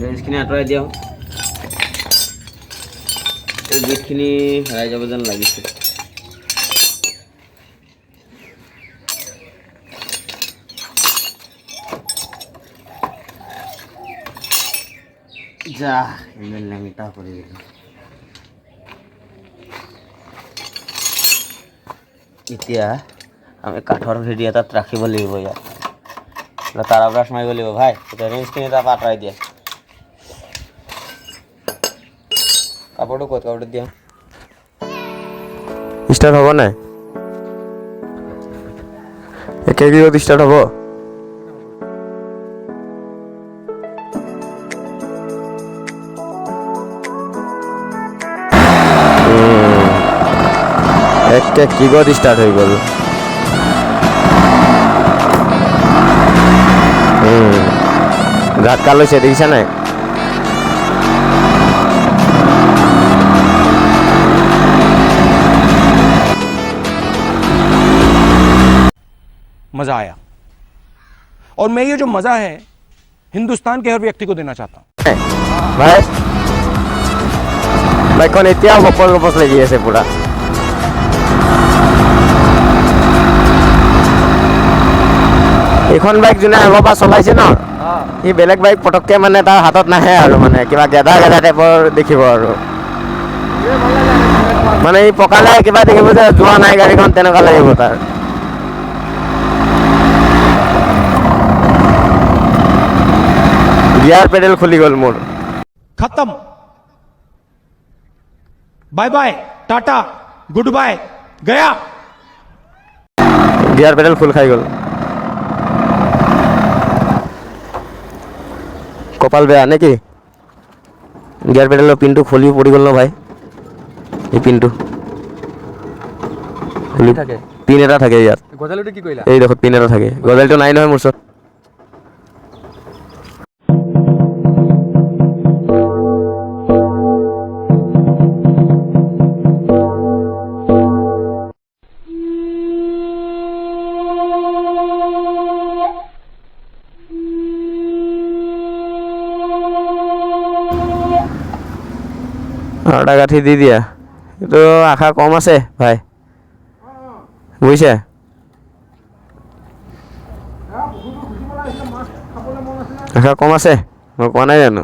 লেন্সখিনি আঁতৰাই দিওঁ। এই বিটখিনি হেৰাই যাব যেন লাগিছে। যা ইমান লেংটা কৰি দিলোঁ। এতিয়া আমি কাঠৰ হেৰি এটাত ৰাখিব লাগিব ইয়াত। তাৰা ব্ৰাছ মাৰিব লাগিব ভাই। এতিয়া ৰেঞ্জখিনি তাৰপৰা আঁতৰাই দিয়া। কাপোৰটো ক'ত? কাপোৰটো দিয়া। ষ্টাৰ্ট হ'ব নাই? কেইদিনত ষ্টাৰ্ট হ'ব? একে কিগত ষ্টাৰ্ট হৈ গ'ল। ঝাটকা লৈছে দেখিছা নাই? मज़ा आया और मैं ये जो मज़ा है हिंदुस्तान के हर व्यक्ति को देना चाहता हूँ। ভাই বাইকখন এতিয়াও গপচ গপচ লাগি আছে পুৰা। এইখন বাইক যোনে আগৰ পৰা চলাইছে ন, সি বেলেগ বাইক পটককৈ মানে তাৰ হাতত নাহে আৰু মানে কিবা গেধা গেধা টাইপৰ দেখিব আৰু মানে ই পকালে কিবা দেখিব যে যোৱা নাই গাড়ীখন তেনেকুৱা লাগিব তাৰ। গিয়াৰ পেডেল খুলি গ'ল মোৰ। खत्म, bye bye, tata, goodbye, गया। গিয়াৰ পেডেল খোল খাই গ'ল। কপাল বেয়া নেকি? গিয়াৰ পেডেলৰ পিনটো খুলি পৰি গ'ল ন ভাই। এই পিনটো পিন এটা থাকে ইয়াত। গজালিটো কি কৰিলা? এই দেখোন পিন এটা থাকে। গজালিটো নাই নহয় মোৰ ওচৰত। আটা গাঁঠি দি দিয়া। এইটো আশা কম আছে ভাই, বুজিছে? আশা কম আছে, মই কোৱা নাই জানো?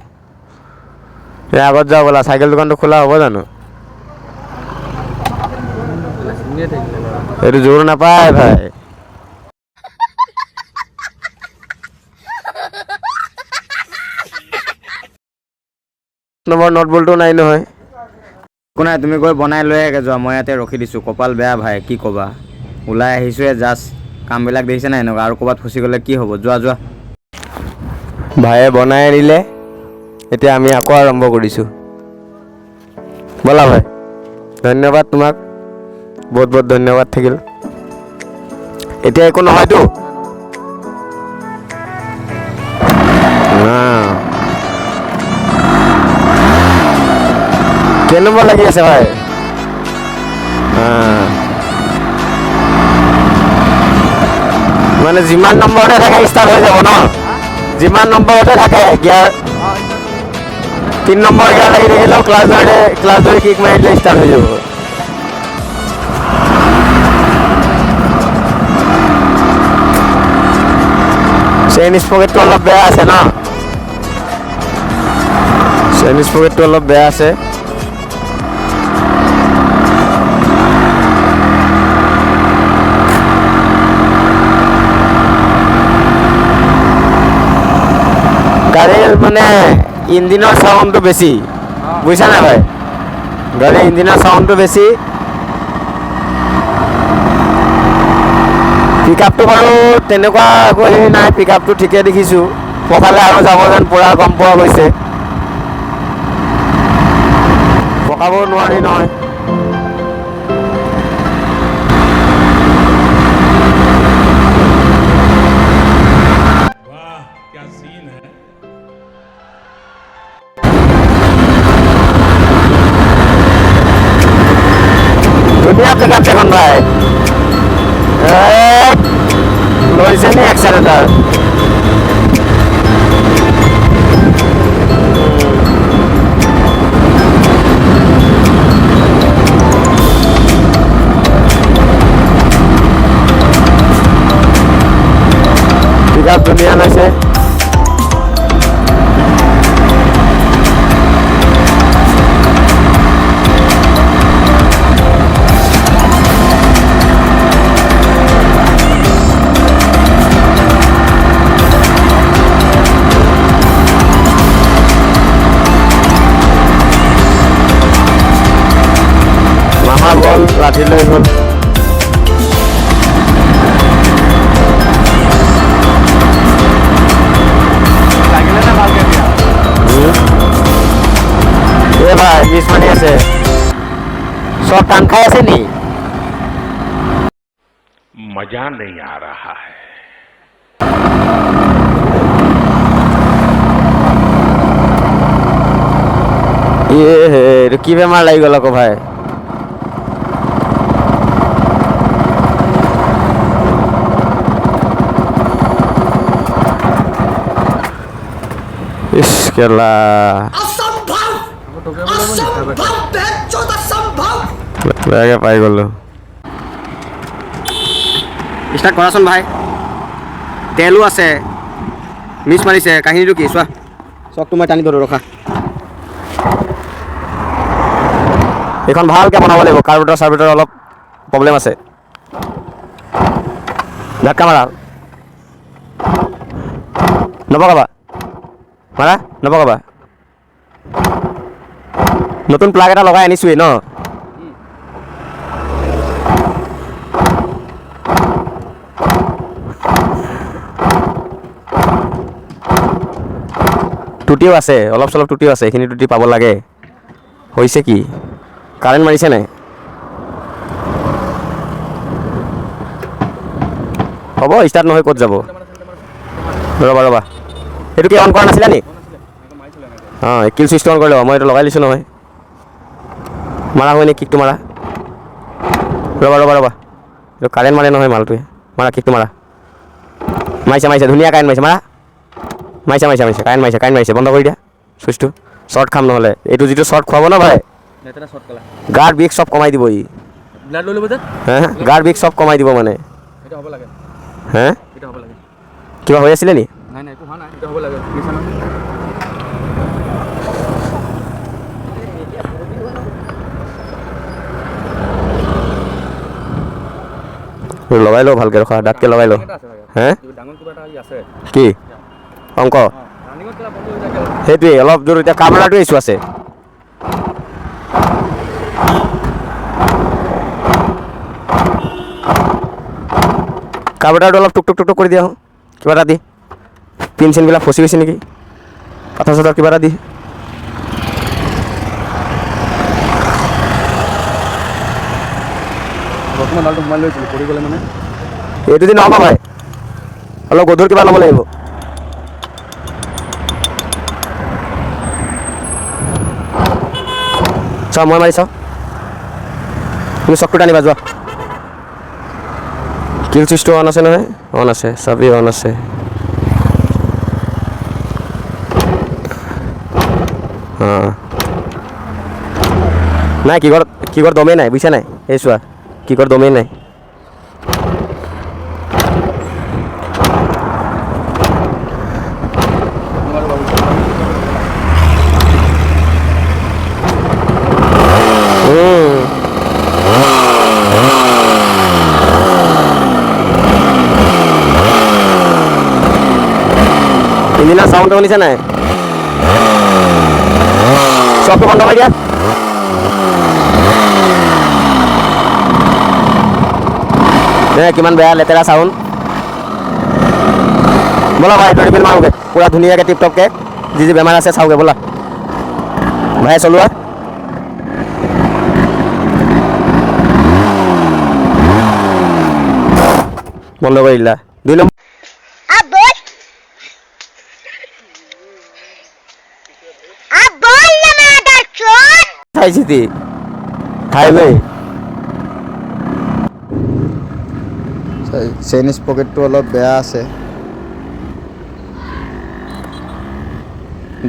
এই আগত যাওঁ ব'লা, চাইকেল দোকানটো খোলা হ'ব জানো? এইটো জোৰ নাপায় ভাই। নম্বৰ নট বলটো নাই নহয়। একো নাই, তুমি গৈ বনাই লৈ আগে যোৱা। মই ইয়াতে ৰখি দিছোঁ। কপাল বেয়া ভাই, কি ক'বা। ওলাই আহিছোঁহে জাষ্ট। কামবিলাক দেখিছে নাই এনেকুৱা? আৰু ক'ৰবাত ফচি গ'লে কি হ'ব? যোৱা যোৱা। ভাইয়ে বনাই আনিলে, এতিয়া আমি আকৌ আৰম্ভ কৰিছোঁ। ব'লা ভাই, ধন্যবাদ তোমাক, বহুত বহুত ধন্যবাদ থাকিল। এতিয়া একো নহয়তো? কেই নম্বৰ লাগি আছে ভাই? মানে যিমান নম্বৰতে থাকে ষ্টাৰ্ট হৈ যাব ন? যিমান নম্বৰতে থাকে গিয়াৰ, 3 নম্বৰ গিয়াৰ লাগি থাকিলেও ক্লাছ ধৰি কিক মাৰি দিলে ষ্টাৰ্ট হৈ যাব। চেইন স্পকেটটো অলপ বেয়া আছে ন? চেইন স্পকেটটো অলপ বেয়া আছে। গাড়ীৰ মানে ইঞ্জিনৰ চাউণ্ডটো বেছি, বুজিছা নাই ভাই? গাড়ীৰ ইঞ্জিনৰ চাউণ্ডটো বেছি। পিক আপটো বাৰু তেনেকুৱা একো হেৰি নাই, পিক আপটো ঠিকে দেখিছোঁ। পকালে আৰু যাব যেন পূৰা গম পোৱা গৈছে। পকাব নোৱাৰি নহয়। ধুনীয়া পিক আপ এখন ভাই। লৈছে নি এক্সেলেটাৰ? পিকআপ ধুনীয়া লৈছে। মামা গ'ল, লাঠি লৈ গ'ল। ভাই মিছ মানি আছে, চব টান খাই আছে নি? मजा नहीं आ रहा है। এইটো কি বেমাৰ লাগি গ'ল আকৌ ভাই? ইছ কেলা বেয়াকে পাই গ'লো। ষ্টাৰ্ট কৰাচোন ভাই, তেলো আছে, মিছ মাৰিছে, কাহিনীটো কি চোৱা। চকটো মই টানি ধৰোঁ ৰখা। এইখন ভালকৈ বনাব লাগিব, কাৰ্বেটাৰ চাৰ্বেটাৰ অলপ প্ৰব্লেম আছে। ঝাটকা মাৰা, নপকাবা মাৰা, নপকাবা। নতুন প্লাগ এটা লগাই আনিছোৱেই ন? টুটিও আছে, অলপ চলপ টুটিও আছে, এইখিনি টুটি পাব লাগে। হৈছে কি, কাৰেণ্ট মাৰিছে নাই? হ'ব, ষ্টাৰ্ট নহয় ক'ত যাব? ৰ'বা ৰ'বা, এইটো কি অন কৰা নাছিলা নি? অঁ, কিল চুইচটো অন কৰি ল'বা, মই এইটো লগাই লৈছোঁ নহয়। মাৰা হয় নে কিকটো মাৰা? ৰ'বা ৰ'বা ৰ'বা, এইটো কাৰেণ্ট মাৰে নহয় মালটোৱে। মাৰা কিকটো মাৰা। মাৰিছে মাৰিছে, ধুনীয়া কাৰেণ্ট মাৰিছে, মাৰা। মাৰিছে মাৰিছে মাৰিছে, কাৰেণ্ট মাৰিছে, কাৰেণ্ট মাৰিছে, বন্ধ কৰি দিয়া চুইচটো। শ্বৰ্ট খাম নহ'লে, এইটো যিটো শ্বৰ্ট খুৱাব ন ভাই, গাৰ বিষ চব কমাই দিব ই। হে গাৰ বিষ চব কমাই দিব মানে। হে কিবা হৈ আছিলে নি? লগাই লওঁ ভালকৈ, ৰখা ডাঠকৈ লগাই লওঁ। হে কি অংক? সেইটোৱে অলপ দূৰ, এতিয়া কাৰ্বেটাৰটো ইছ্যু আছে। কাৰ্বেটাৰটো অলপ টুক টুক টুক টুক কৰি দিয়া, কিবা এটা দি। পিন চিনবিলাক ফচি গৈছে নেকি, পাথৰ চাথৰ কিবা এটা দি। এইটো দি নহ'ব ভাই, অলপ গধুৰ কিবা ল'ব লাগিব। চাওঁ মই মাৰি চাওঁ, তুমি চকটো টানিবা যোৱা। কিল চুইচটো অন আছে নহয়? অন আছে, চাবি অন আছে। অঁ নাই, কিকৰ দমেই নাই, বুজিছা নাই? এই চোৱা কিকৰ দমেই নাই। ইঞ্জিনৰ চাউণ্ডটো শুনিছা নাই? চবটো বন্ধ কৰি দিয়া। কিমান বেয়া লেতেৰা চাউণ্ড। ব'লা ভাই এইটো ৰিপিল মাৰোঁগৈ পূৰা ধুনীয়াকৈ টিপটপকৈ, যি যি বেমাৰ আছে চাওঁগৈ ব'লা। ভাই চলোৱা। বন্ধ কৰি দিলা। 2 নম্বৰ হাইৱে চেইন স্পকেটটো অলপ বেয়া আছে,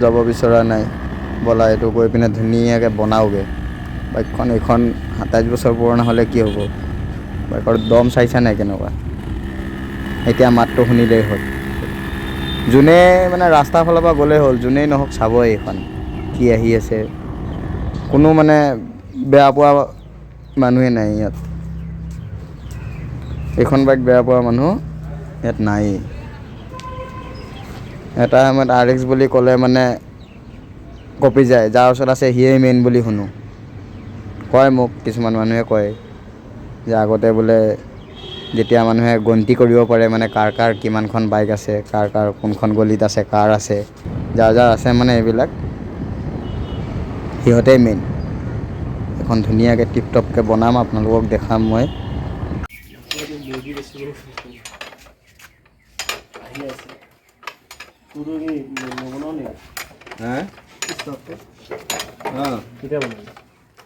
যাব বিচৰা নাই। ব'লা এইটো গৈ পিনে ধুনীয়াকৈ বনাওগৈ বাইকখন। এইখন 27 বছৰ পুৰণা হ'লে কি হ'ব? বাইকৰ দম চাইছা নাই কেনেকুৱা? এতিয়া মাতটো শুনিলেই হ'ল। যোনে মানে ৰাস্তাৰ ফালৰ পৰা গ'লেই হ'ল, যোনেই নহওক চাব এইখন কি আহি আছে। কোনো মানে বেয়া পোৱা মানুহে নাই ইয়াত। এইখন বাইক বেয়া পোৱা মানুহ ইয়াত নায়েই। এটা সময়ত RX বুলি ক'লে মানে কঁপি যায়, যাৰ ওচৰত আছে সিয়েই মেইন বুলি শুনো। কয় মোক কিছুমান মানুহে কয় যে আগতে বোলে যেতিয়া মানুহে গন্তি কৰিব পাৰে মানে কাৰ কাৰ কিমানখন বাইক আছে, কাৰ কাৰ কোনখন গলিত আছে, কাৰ আছে, যাৰ যাৰ আছে মানে এইবিলাক সিহঁতেই মেইন। এখন ধুনীয়াকৈ টিপটপকৈ বনাম, আপোনালোকক দেখাম মই।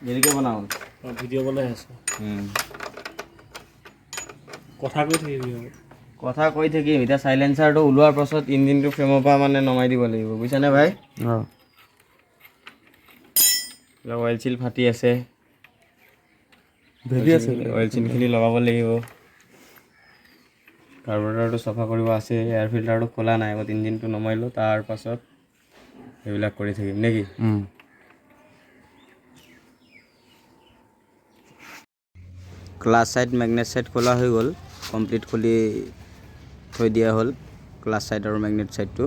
দেৰিকৈ বনাওঁ, ভিডিঅ' বনাই আছো। কথা কৈ থাকিম। এতিয়া চাইলেঞ্চাৰটো ওলোৱাৰ পাছত ইঞ্জিনটো ফ্ৰেমৰ পৰা মানে নমাই দিব লাগিব, বুজিছানে ভাই? অইল চিল ফাটি আছে, অইল চিলখিনি লগাব লাগিব। কাৰ্বোৰেটৰটো চফা কৰিব আছে, এয়াৰ ফিল্টাৰটো খোলা নাই, আগত ইঞ্জিনটো নমাই লওঁ, তাৰ পাছত এইবিলাক কৰি থাকিম নেকি? ক্লাছ চাইড মেগনেট চাইড খোলা হৈ গ'ল, কমপ্লিট খুলি থৈ দিয়া হ'ল ক্লাছ চাইড আৰু মেগনেট চাইডটো।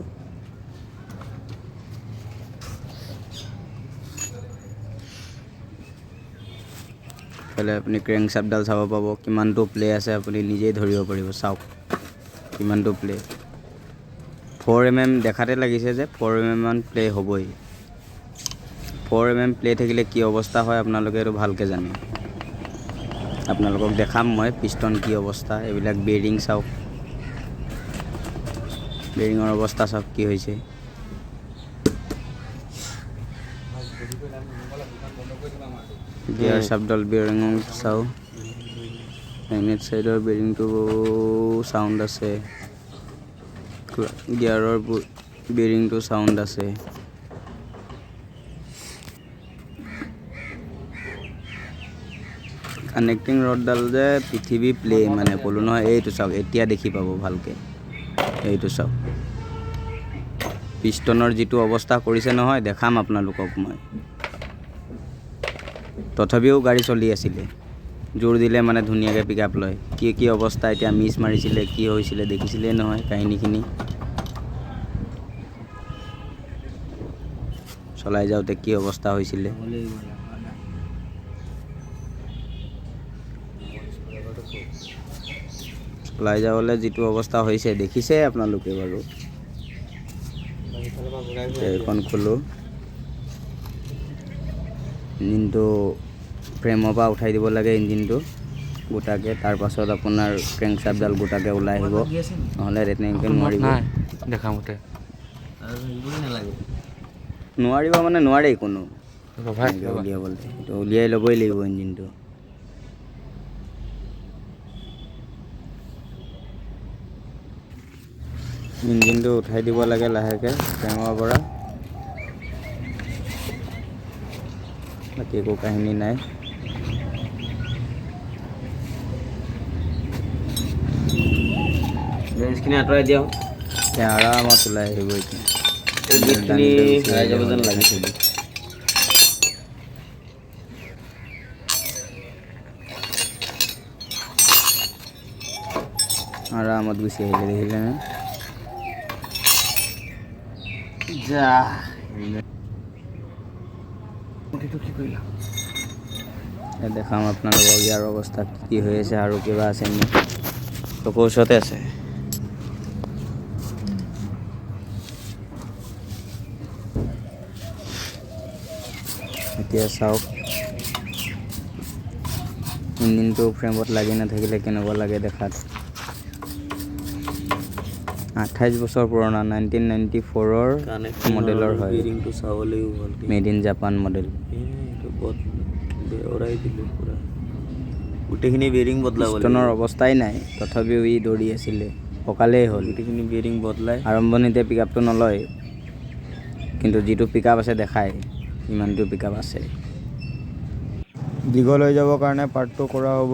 ইফালে আপুনি ক্ৰেংক শ্যাফ্টডাল চাব পাব, কিমানটো প্লে আছে আপুনি নিজেই ধৰিব পাৰিব। চাওক কিমানটো প্লে, 4mm দেখাতে লাগিছে যে 4mm মান প্লে হ'বই। 4mm প্লে থাকিলে কি অৱস্থা হয় আপোনালোকে এইটো ভালকৈ জানে। আপোনালোকক দেখাম মই পিষ্টন কি অৱস্থা। এইবিলাক বেৰিং চাওক, বেৰিঙৰ অৱস্থা চাওক কি হৈছে। গিয়াৰ শ্যাফ্টডাল বেৰিং চাওঁ, মেগনেট চাইডৰ বেৰিংটো চাউণ্ড আছে, গিয়াৰৰ বেৰিংটো চাউণ্ড আছে। কানেক্টিং ৰডডাল যে পৃথিৱী প্লে মানে ক'লোঁ নহয়, এইটো চাওক এতিয়া দেখি পাব ভালকৈ। এইটো চাওক পিষ্টনৰ যিটো অৱস্থা কৰিছে নহয়, দেখাম আপোনালোকক মই। তথাপিও গাড়ী চলি আছিলে, জোৰ দিলে মানে ধুনীয়াকৈ পিক আপ লয়। কি কি অৱস্থা এতিয়া মিছ মাৰিছিলে, কি হৈছিলে দেখিছিলেই নহয় কাহিনীখিনি। চলাই যাওঁতে কি অৱস্থা হৈছিলে। চলাই যাবলৈ যিটো অৱস্থা হৈছে দেখিছে আপোনালোকে বাৰু। এইখন খোলোঁ, ইঞ্জিনটো ফ্ৰেমৰ পৰা উঠাই দিব লাগে ইঞ্জিনটো গোটাকৈ, তাৰপাছত আপোনাৰ ক্ৰেংক শ্যাফ্টডাল গোটাকৈ ওলাই আহিব, নহ'লে তেনেকৈ নোৱাৰিব। দেখামতে নোৱাৰিব মানে নোৱাৰেই কোনো উলিয়াবলৈ, সেইটো উলিয়াই ল'বই লাগিব ইঞ্জিনটো। ইঞ্জিনটো উঠাই দিব লাগে লাহেকৈ ফ্ৰেমৰ পৰা, বাকী একো কাহিনী নাই। বেঞ্চখিনি আঁতৰাই দিয়ক, এতিয়া আৰামত ওলাই আহিব। এতিয়া বিটখিনি হেৰাই যাব যেন লাগিছে। আৰামত গুচি আহিলে, দেখিলেনে? যা দেখাম আপোনালোকক ইয়াৰ অৱস্থা কি হৈ আছে, আৰু কিবা আছে নেকি। চকুৰ ওচৰতে আছে। এতিয়া চাওক ইঞ্জিনটো ফ্ৰেমত লাগি নাথাকিলে কেনেকুৱা লাগে দেখাত। 28 বছৰ পুৰণা, 1994ৰ মডেলৰ হয়, বেৰিংটো চাব লাগিব ভালকৈ। Made in Japan model. গোটেইখিনি বেৰিং বদলাব লাগিব। পিষ্টনৰ অৱস্থাই নাই, তথাপিও ই দৌৰি আছিলে, সকালেই হ'ল। গোটেইখিনি বেৰিং বদলাই আৰম্ভণিতে পিক আপটো নলয়, কিন্তু যিটো পিক আপ আছে দেখায় ইমানটো পিক আপ আছে। দীঘল হৈ যাবৰ কাৰণে পাৰ্টটো কৰা হ'ব।